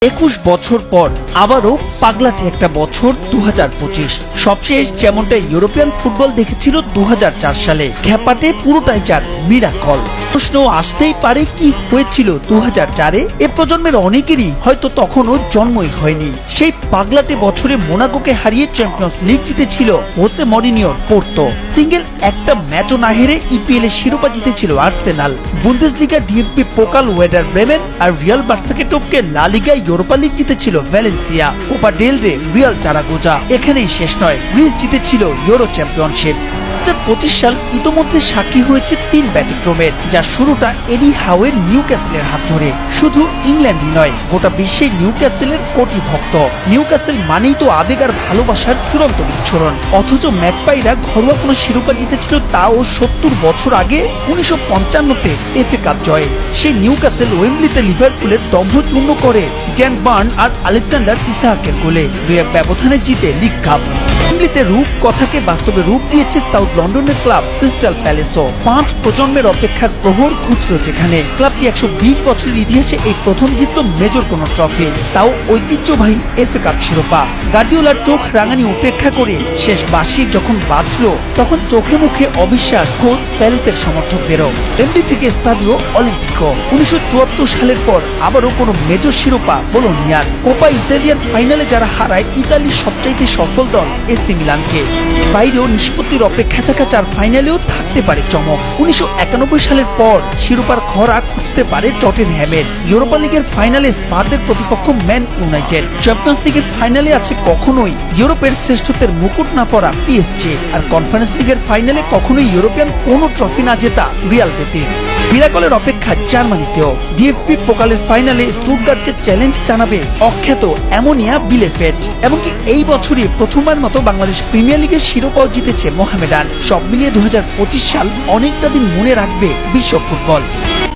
21 বছর পর আবারও পাগলাটে একটা বছর 2025। সবশেষ যেমনটা ইউরোপিয়ান ফুটবল দেখেছিল 2004 সালে, খ্যাপাটে পুরোটাই যার মিরাকল। প্রশ্ন আসতেই পারে কি হয়েছিল 2004-এ? এ প্রজন্মের অনেকেরই হয়তো তখনও জন্মই হয়নি। সেই পাগলাটে বছরে মোনাকোকে হারিয়ে চ্যাম্পিয়ন্স লিগ জিতেছিল হোসে মরিনিওর পোর্তো। সিঙ্গেল একটা ম্যাচও না হেরে ইপিএল এর শিরোপা জিতেছিল Arsenal. Bundesliga DFB Pokal Werder Bremen আর রিয়াল বার্সাকে টপকে লা লিগায় ইউরোপা লিগ জিতেছিল ভ্যালেন্সিয়া। কোপা ডেল রে রিয়াল জারাগোজা। এখানেই শেষ নয়, গ্রিস জিতেছিল ইউরো চ্যাম্পিয়নশিপ। 2025 সাল ইতোমধ্যে সাক্ষী হয়েছে 3 ব্যতিক্রমের, যার শুরুটা এডি হাউয়ের নিউক্যাসলের হাত ধরে। শুধু ইংল্যান্ডই নয়, গোটা বিশ্বে নিউক্যাসলের কোটি ভক্ত। নিউক্যাসল মানেই তো আবেগ আর ভালোবাসার চূড়ান্ত বিচ্ছুরণ। অথচ ম্যাকপাইরা ঘরোয়া কোনো শিরোপা জিতেছিল তাও 70 বছর আগে, 1955-তে এফএ কাপ জয়ে। সেই নিউক্যাসল ওয়েম্বলিতে লিভারপুলের দম্ভ চূর্ণ করে ড্যান বার্ন আর আলেকজান্ডার ইসাহাকের গোলে 2-1 ব্যবধানে জিতে লিগ কাপ। ওয়েম্বলিতে রূপ কথাকে বাস্তবে রূপ দিয়েছে সাউথ লন্ডনের ক্লাব ক্রিস্টাল প্যালেসও। 5 প্রজন্মের অপেক্ষার প্রহর ঘুচল যেখানে। ক্লাবটি 120 বছরের ইতিহাসে এই প্রথম জিতল মেজর কোন ট্রফি, তাও ঐতিহ্যবাহী এফএ কাপ শিরোপা। গার্দিওলার চোখ রাঙানি উপেক্ষা করে শেষ বাঁশি যখন বাজলো, তখন চোখে মুখে অবিশ্বাস খোদ প্যালেসের সমর্থকদেরও। এমডি থেকে স্তাদিও অলিম্পিকো। 1974 সালের পর আবারও কোনো মেজর শিরোপা বোলোনিয়ার। কোপা ইতালিয়ার ফাইনালে যারা হারায় ইতালির সবচাইতে সফল দল এসি মিলানকে। বাইরেও নিষ্পত্তির অপেক্ষা থাকা 4 ফাইনালেও থাকতে পারে চমক। 1991 সালের পর শিরোপার খরা খুঁজতে পারে টটেনহ্যামের। ইউরোপা লিগের ফাইনালে স্পারদের প্রতিপক্ষ ম্যান ইউনাইটেড। চ্যাম্পিয়ন্স লিগের ফাইনালে আছে কখনোই ইউরোপের শ্রেষ্ঠত্বের মুকুট না পরা পিএসজি। আর কনফারেন্স লিগের ফাইনালে কখনোই ইউরোপিয়ান কোনো ট্রফি না জেতা রিয়াল বেটিস। মিরাকলের অপেক্ষা জার্মানিতেও। ডিএফবি পোকালের ফাইনালে স্টুটগার্টকে চ্যালেঞ্জ জানাবে অখ্যাত অ্যামোনিয়া বিলেফেট। এমনকি এই বছরই প্রথমবার মতো বাংলাদেশ প্রিমিয়ার লিগের শিরোপাও জিতেছে মোহামেডান। সব মিলিয়ে 2025 সাল অনেকটা দিন মনে রাখবে বিশ্ব ফুটবল।